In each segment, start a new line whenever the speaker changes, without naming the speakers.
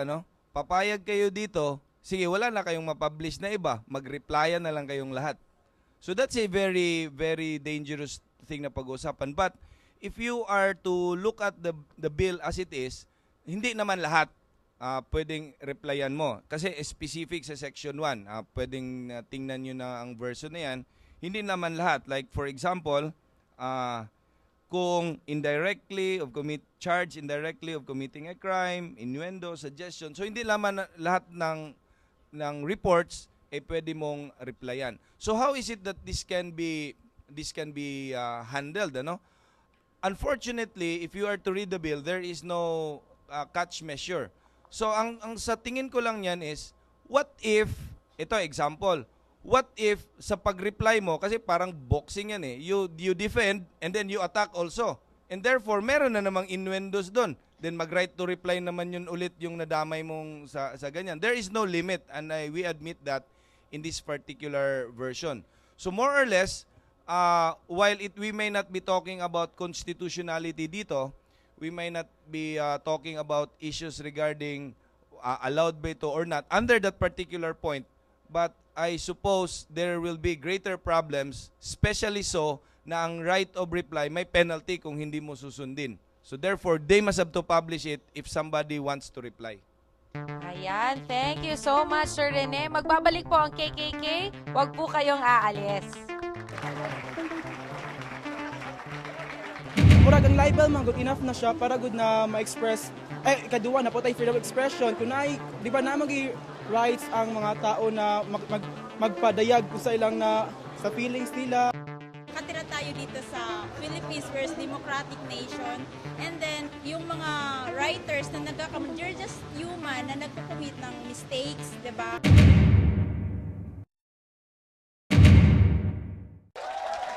ano, papayag kayo dito, sige, wala na kayong mapublish na iba, mag-replyan na lang kayong lahat. So that's a very, very dangerous thing na pag-uusapan. But if you are to look at the bill as it is, hindi naman lahat pwedeng replyan mo. Kasi specific sa Section 1, pwedeng tingnan nyo na ang version na yan. Hindi naman lahat. Like for example, kung charge indirectly of committing a crime, innuendo, suggestion. So hindi naman lahat ng reports pwede mong replyan. So how is it that this can be handled, ano? Unfortunately, if you are to read the bill, there is no catch measure. So ang sa tingin ko lang yan is, what if, ito example, what if sa pag-reply mo, kasi parang boxing yan you defend and then you attack also. And therefore, meron na namang innuendos doon. Then mag-right to reply naman yun ulit yung nadamay mong sa ganyan. There is no limit and we admit that in this particular version. So more or less, while we may not be talking about constitutionality dito, we may not be talking about issues regarding allowed ba ito or not under that particular point, but I suppose there will be greater problems, especially so na ang right of reply may penalty kung hindi mo susundin. So therefore, they must have to publish it if somebody wants to reply.
Ayan, thank you so much, Sir Rene. Magbabalik po ang KKK. Huwag po kayong aalis.
Murag ang libel man good enough na siya para good na ma-express kaduwa na po tayo freedom of expression kung di ba na magi rights ang mga tao na magpadayag kung sa ilang na sa feelings nila.
Nakatira tayo dito sa Philippines first democratic nation, and then yung mga writers na they're just human na nagko-commit ng mistakes, 'di ba?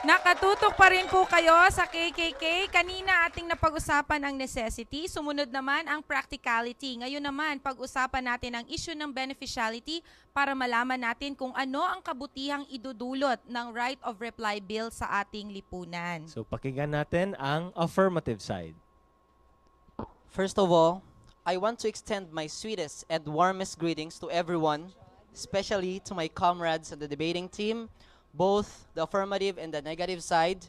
Nakatutok pa rin po kayo sa KKK. Kanina ating napag-usapan ang necessity. Sumunod naman ang practicality. Ngayon naman, pag-usapan natin ang issue ng beneficiality para malaman natin kung ano ang kabutihang idudulot ng right of reply bill sa ating lipunan.
So pakinggan natin ang affirmative side.
First of all, I want to extend my sweetest and warmest greetings to everyone, especially to my comrades on the debating team, both the affirmative and the negative side,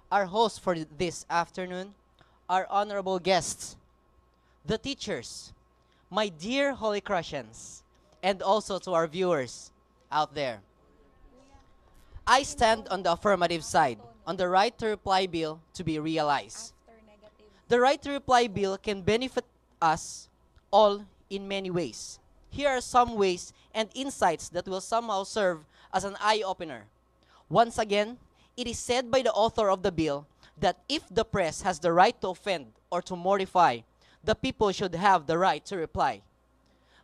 our host for this afternoon, our honorable guests, the teachers, my dear Holy Crushens, and also to our viewers out there. I stand on the affirmative side, on the right to reply bill to be realized. The right to reply bill can benefit us all in many ways. Here are some ways and insights that will somehow serve as an eye-opener. Once again, it is said by the author of the bill that if the press has the right to offend or to mortify, the people should have the right to reply.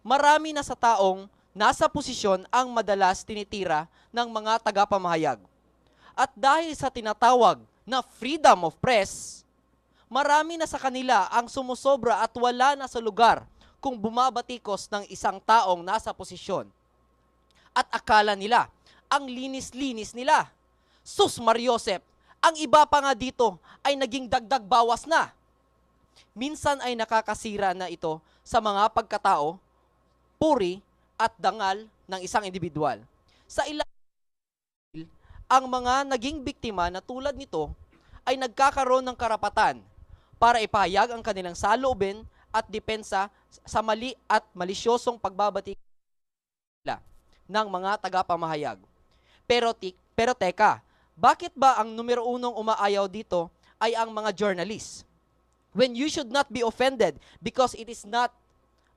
Marami na sa taong nasa posisyon ang madalas tinitira ng mga tagapamahayag. At dahil sa tinatawag na freedom of press, marami na sa kanila ang sumusobra at wala na sa lugar kung bumabatikos ng isang taong nasa posisyon. At akala nila, ang linis-linis nila. Sus Mariosep, ang iba pa nga dito ay naging dagdag bawas na. Minsan ay nakakasira na ito sa mga pagkatao, puri at dangal ng isang individual. Sa ilang ang mga naging biktima na tulad nito ay nagkakaroon ng karapatan para ipahayag ang kanilang saloobin at depensa sa mali at malisyosong pagbabatik ng mga tagapamahayag. Pero teka, bakit ba ang numero unong umaayaw dito ay ang mga journalists? When you should not be offended because it is not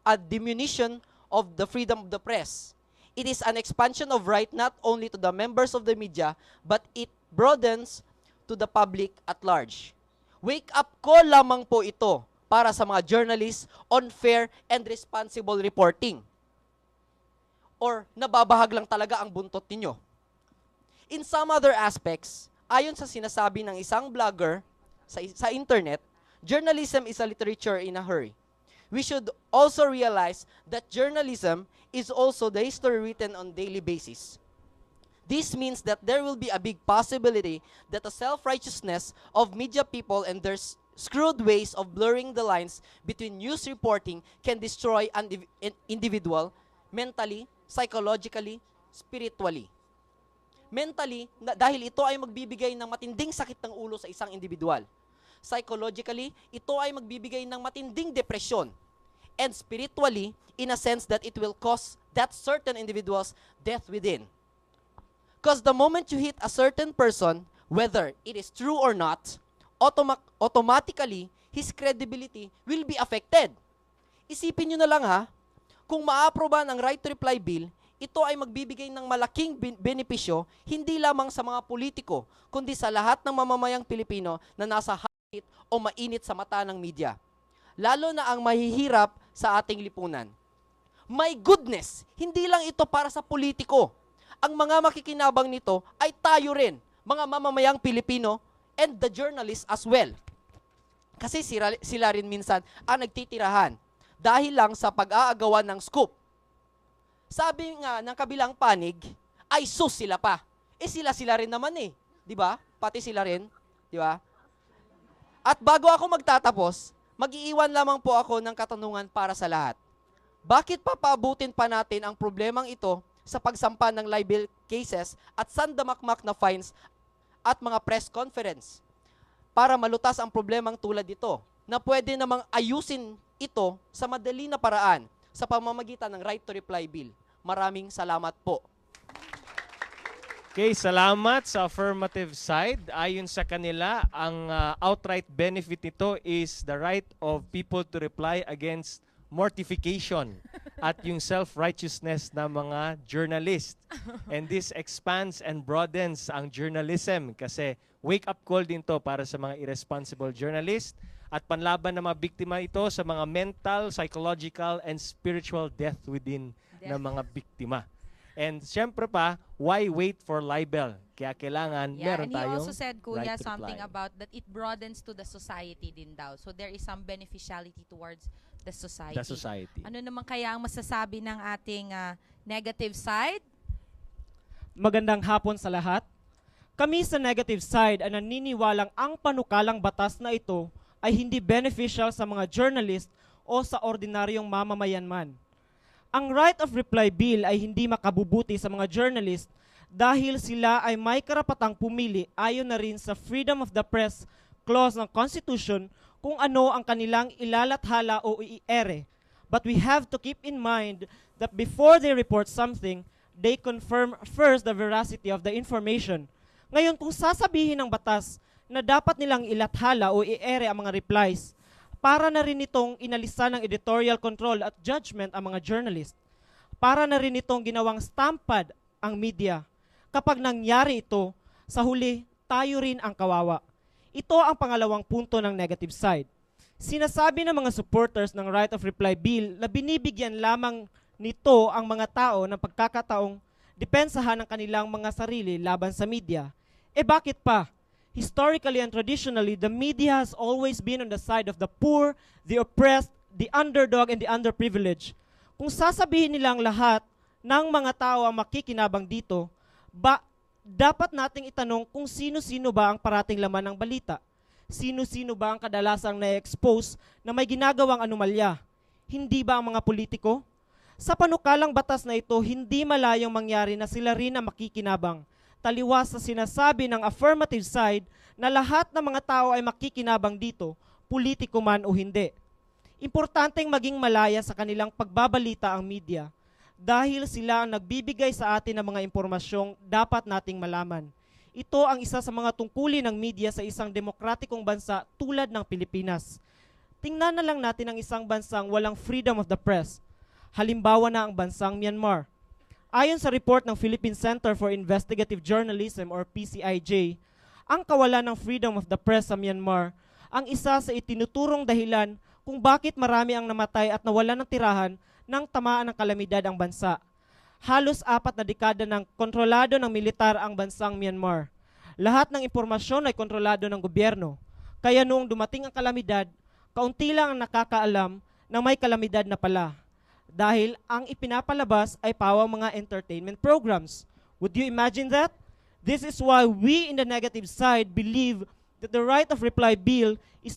a diminution of the freedom of the press. It is an expansion of right not only to the members of the media, but it broadens to the public at large. Wake up call lamang po ito para sa mga journalists on fair and responsible reporting. Or nababahag lang talaga ang buntot ninyo. In some other aspects, ayon sa sinasabi ng isang blogger sa internet, journalism is a literature in a hurry. We should also realize that journalism is also the history written on daily basis. This means that there will be a big possibility that the self-righteousness of media people and their screwed ways of blurring the lines between news reporting can destroy an individual mentally, psychologically, spiritually. Mentally, dahil ito ay magbibigay ng matinding sakit ng ulo sa isang individual. Psychologically, ito ay magbibigay ng matinding depresyon. And spiritually, in a sense that it will cause that certain individual's death within. Because the moment you hit a certain person, whether it is true or not, automatically, his credibility will be affected. Isipin nyo na lang ha, kung maaproba ng right to reply bill, ito ay magbibigay ng malaking benepisyo hindi lamang sa mga politiko, kundi sa lahat ng mamamayang Pilipino na nasa higit o mainit sa mata ng media. Lalo na ang mahihirap sa ating lipunan. My goodness, hindi lang ito para sa politiko. Ang mga makikinabang nito ay tayo rin, mga mamamayang Pilipino, and the journalists as well. Kasi sila rin minsan ang nagtitirahan dahil lang sa pag-aagawan ng scoop. Sabi nga ng kabilang panig, ay sus sila pa. Sila rin naman eh. Di ba? Pati sila rin. Di ba? At bago ako magtatapos, mag-iiwan lamang po ako ng katanungan para sa lahat. Bakit papaabutin pa natin ang problemang ito sa pagsampa ng libel cases at sandamakmak na fines at mga press conference para malutas ang problemang tulad dito na pwede namang ayusin ito sa madali na paraan sa pamamagitan ng right to reply bill. Maraming salamat po.
Okay, salamat sa affirmative side. Ayon sa kanila, ang outright benefit nito is the right of people to reply against mortification at yung self-righteousness ng mga journalist. And this expands and broadens ang journalism kasi wake-up call din to para sa mga irresponsible journalist at panlaban ng mga biktima ito sa mga mental, psychological, and spiritual death within ng mga biktima. And siyempre pa, why wait for libel? Kaya kailangan meron
and he
tayong
also said, Kuya,
right to
something
reply.
about that it broadens to the society din daw. So there is some beneficiality towards the society.
The society.
Ano naman kaya ang masasabi ng ating negative side?
Magandang hapon sa lahat. Kami sa negative side ay naniniwalang ang panukalang batas na ito ay hindi beneficial sa mga journalist o sa ordinaryong mamamayan man. Ang right of reply bill ay hindi makabubuti sa mga journalist dahil sila ay may karapatang pumili ayon na rin sa freedom of the press clause ng Constitution kung ano ang kanilang ilalathala o iere. But we have to keep in mind that before they report something, they confirm first the veracity of the information. Ngayon, kung sasabihin ng batas na dapat nilang ilathala o iere ang mga replies, para na rin itong inalisan ng editorial control at judgment ang mga journalist. Para na rin itong ginawang stampad ang media. Kapag nangyari ito, sa huli, tayo rin ang kawawa. Ito ang pangalawang punto ng negative side. Sinasabi ng mga supporters ng right of reply bill na binibigyan lamang nito ang mga tao ng pagkakataong depensahan ng kanilang mga sarili laban sa media. Bakit pa? Historically and traditionally, the media has always been on the side of the poor, the oppressed, the underdog, and the underprivileged. Kung sasabihin nilang lahat ng mga tao ang makikinabang dito, dapat nating itanong kung sino-sino ba ang parating laman ng balita. Sino-sino ba ang kadalasang na-expose na may ginagawang anomalya? Hindi ba ang mga politiko? Sa panukalang batas na ito, hindi malayong mangyari na sila rin ang makikinabang. Taliwas sa sinasabi ng affirmative side na lahat ng mga tao ay makikinabang dito, politiko man o hindi. Importanteng maging malaya sa kanilang pagbabalita ang media dahil sila ang nagbibigay sa atin ng mga impormasyong dapat nating malaman. Ito ang isa sa mga tungkulin ng media sa isang demokratikong bansa tulad ng Pilipinas. Tingnan na lang natin ang isang bansang walang freedom of the press. Halimbawa na ang bansang Myanmar. Ayon sa report ng Philippine Center for Investigative Journalism or PCIJ, ang kawalan ng freedom of the press sa Myanmar ang isa sa itinuturong dahilan kung bakit marami ang namatay at nawalan ng tirahan ng tamaan ng kalamidad ang bansa. Halos 4 na dekada ng kontrolado ng militar ang bansang Myanmar. Lahat ng impormasyon ay kontrolado ng gobyerno. Kaya noong dumating ang kalamidad, kaunti lang ang nakakaalam na may kalamidad na pala. Dahil ang ipinapalabas ay pawang mga entertainment programs. Would you imagine that? This is why we in the negative side believe that the right of reply bill is